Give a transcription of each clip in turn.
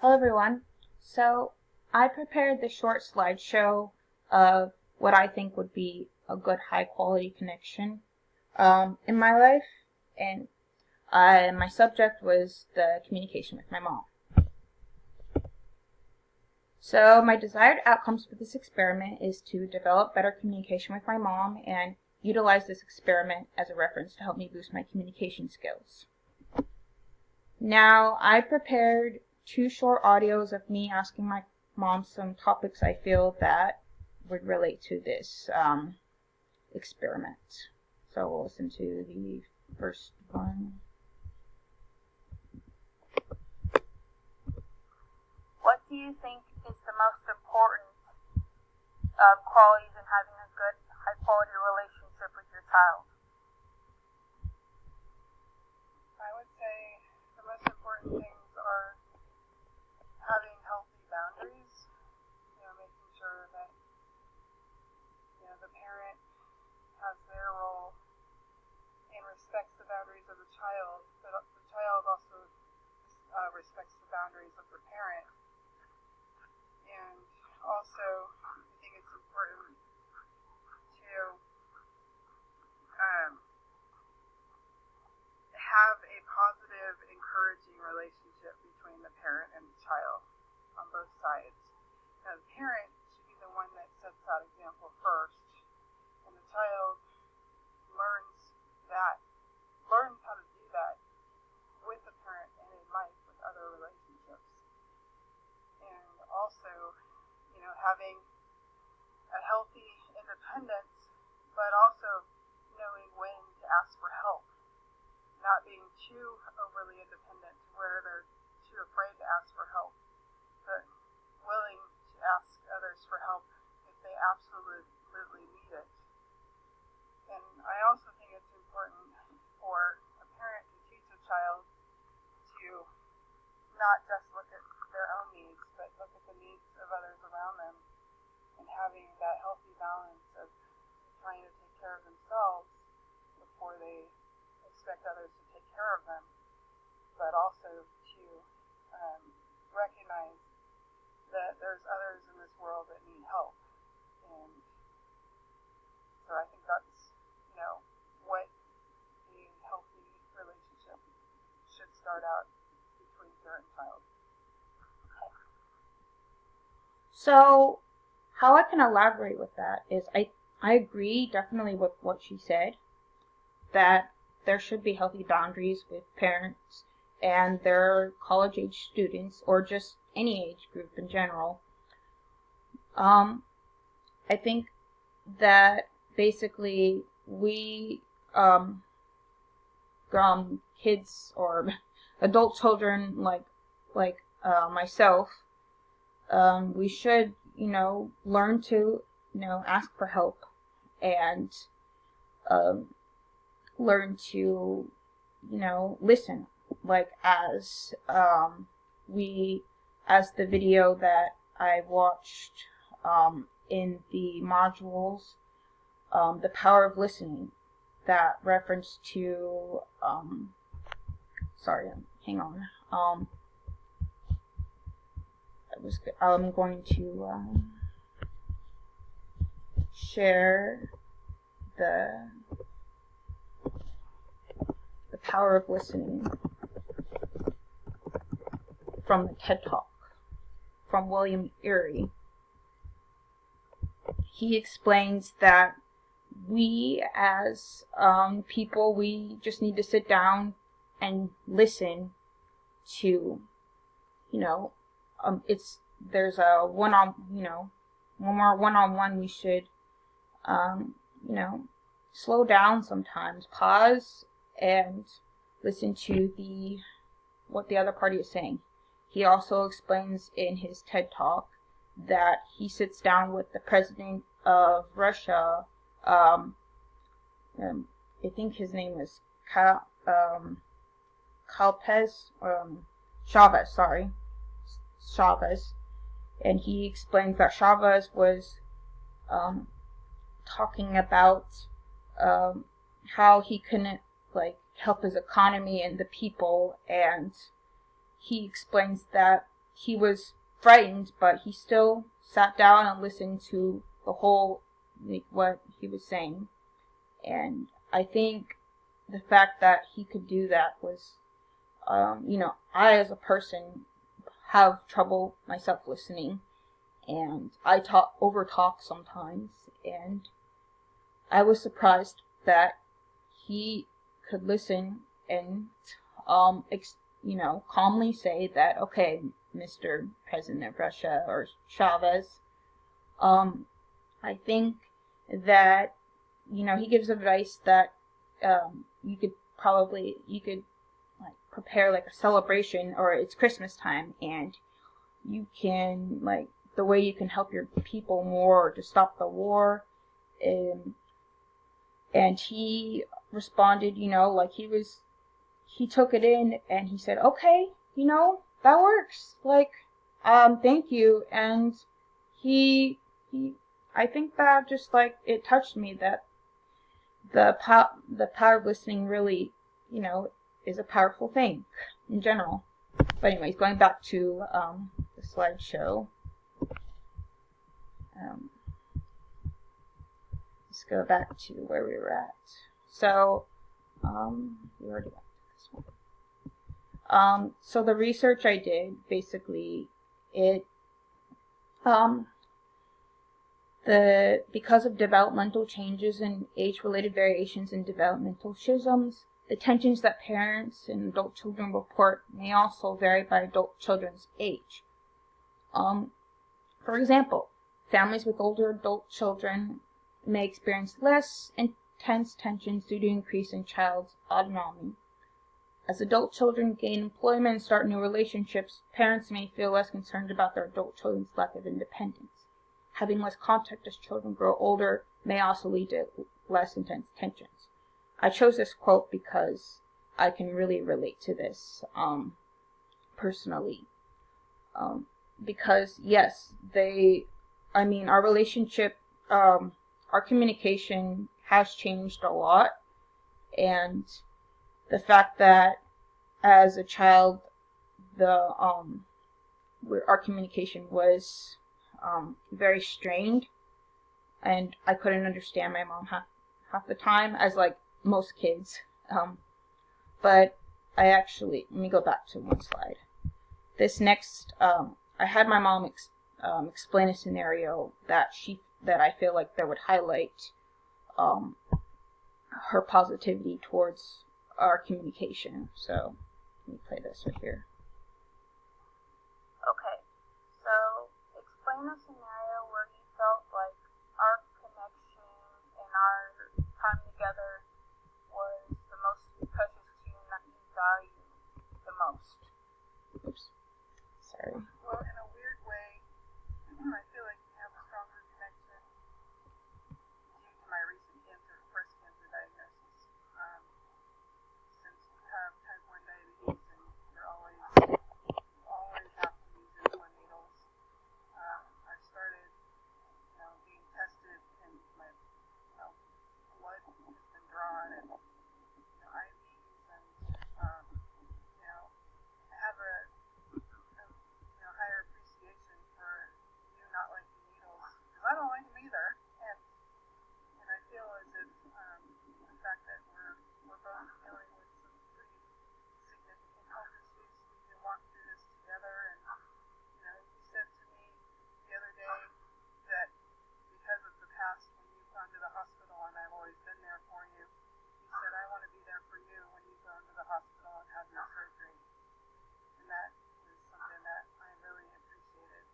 Hello everyone. So I prepared this short slideshow of what I think would be a good high quality connection in my life, and my subject was the communication with my mom. So my desired outcomes for this experiment is to develop better communication with my mom and utilize this experiment as a reference to help me boost my communication skills. Now, I prepared two short audios of me asking my mom some topics I feel that would relate to this experiment. So we'll listen to the first one. What do you think is the most important qualities in having a good, high-quality relationship with your child? I would say the most important things are having healthy boundaries, making sure that, the parent has their role and respects the boundaries of the child, but the child also respects the boundaries of the parent. And also, I think it's important to have a positive, encouraging relationship between the parent and the child on both sides. Now, the parent should be the one that sets that example first, and the child learns how to do that with the parent and in life with other relationships. And also, having a healthy independence, but also knowing when to ask for help. Not being too overly independent to where they're too afraid to ask for help, but willing to ask others for help if they absolutely need it. And I also think it's important for a parent to teach a child to not just look at their own needs, but look at the needs of others around them, and having that healthy balance of trying to take care of themselves before they expect others to take care of them, but also to recognize that there's others in this world that need help. And so I think that's, what a healthy relationship should start out between parent and child. So how I can elaborate with that is I agree definitely with what she said, that there should be healthy boundaries with parents and their college age students, or just any age group in general. I think that basically we kids or adult children like myself, we should learn to ask for help and learn to listen, like as the video that I watched in the modules, the power of listening, that reference to hang on, I'm going to share the power of listening from the TED Talk from William Ury. He explains that we as people, we just need to sit down and listen to, there's a one-on-one, we should, slow down sometimes, pause, and listen to what the other party is saying. He also explains in his TED Talk that he sits down with the president of Russia, I think his name is Chavez, and he explains that Chavez was talking about how he couldn't help his economy and the people, and he explains that he was frightened, but he still sat down and listened to the whole, like, what he was saying. And I think the fact that he could do that was, I as a person have trouble myself listening, and I over talk sometimes, and I was surprised that he could listen and calmly say that, okay, Mr. President of Russia, or Chavez, I think that, he gives advice that you could like prepare like a celebration, or it's Christmas time, and you can, like, the way you can help your people more to stop the war. And he responded, like he took it in and he said, okay, that works. Like, thank you. And he, I think that just, like, it touched me that the power of listening really, is a powerful thing in general. But anyways, going back to the slideshow. Let's go back to where we were at. So, we already got to this one. So the research I did, basically, because of developmental changes and age-related variations in developmental schisms, the tensions that parents and adult children report may also vary by adult children's age. For example, families with older adult children may experience less intense tensions due to increase in child's autonomy. As adult children gain employment and start new relationships, parents may feel less concerned about their adult children's lack of independence. Having less contact as children grow older may also lead to less intense tensions. I chose this quote because I can really relate to this personally. Because, yes, our relationship, our communication has changed a lot, and the fact that as a child, our communication was very strained, and I couldn't understand my mom half the time, as like most kids. But let me go back to one slide. This next, I had my mom explain a scenario that I feel like that would highlight her positivity towards our communication. So let me play this right here. Okay, so explain a scenario where you felt like our connection and our time together was the most precious to you and that you value the most. Oops. Sorry. Well, in a weird way, I feel like we have a stronger connection due to my recent breast cancer diagnosis. Since you have type 1 diabetes and you're always have to use insulin needles, I started, being tested, and my, blood has been drawn, and IVs, and I have a higher appreciation for you not liking needles, because I don't like them either, and I feel as if the fact that we're both dealing with some pretty significant health issues, we can walk through this together. And you said to me the other day that because of the past, when you've gone to the hospital and I've always been there for you, you said, I want to be there for you when you go into the hospital and have your surgery. And that is something that I really appreciated.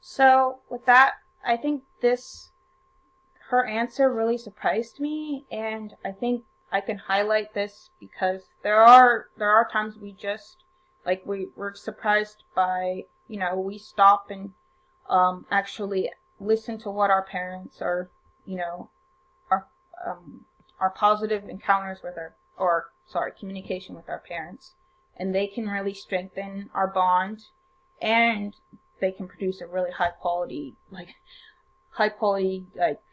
So with that, I think her answer really surprised me, and I think I can highlight this because there are times we just, like, we're surprised by, we stop and actually listen to what our parents are, our positive encounters with communication with our parents, and they can really strengthen our bond, and they can produce a really high quality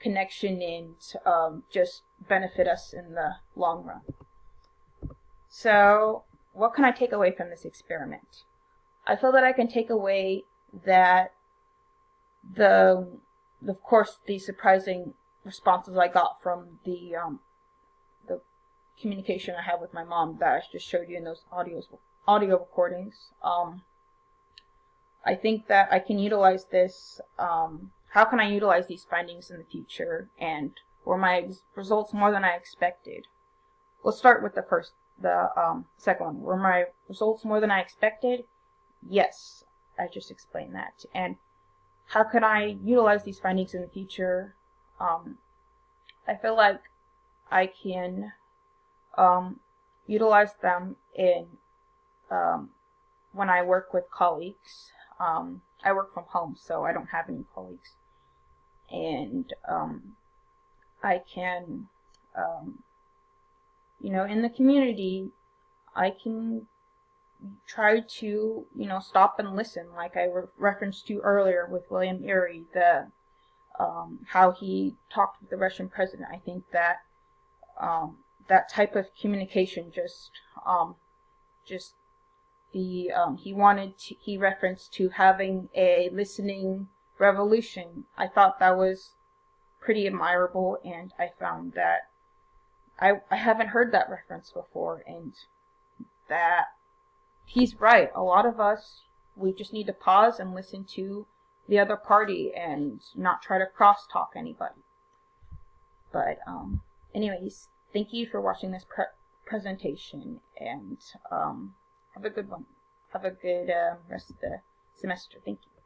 connection, and just benefit us in the long run. So what can I take away from this experiment? I feel that I can take away that of course, the surprising responses I got from the communication I have with my mom that I just showed you in those audio recordings. I think that I can utilize this. How can I utilize these findings in the future? And were my results more than I expected? We'll start with the second one. Were my results more than I expected? Yes, I just explained that. And how can I utilize these findings in the future? I feel like I can utilize them in when I work with colleagues. I work from home, so I don't have any colleagues. And I can, in the community, I can try to, stop and listen, like I referenced to earlier with William Ury, how he talked with the Russian president. I think that that type of communication he referenced to having a listening revolution. I thought that was pretty admirable, and I found that I haven't heard that reference before, and that he's right. A lot of us, we just need to pause and listen to the other party and not try to cross-talk anybody. But anyways, thank you for watching this presentation, and have a good one. Have a good rest of the semester. Thank you.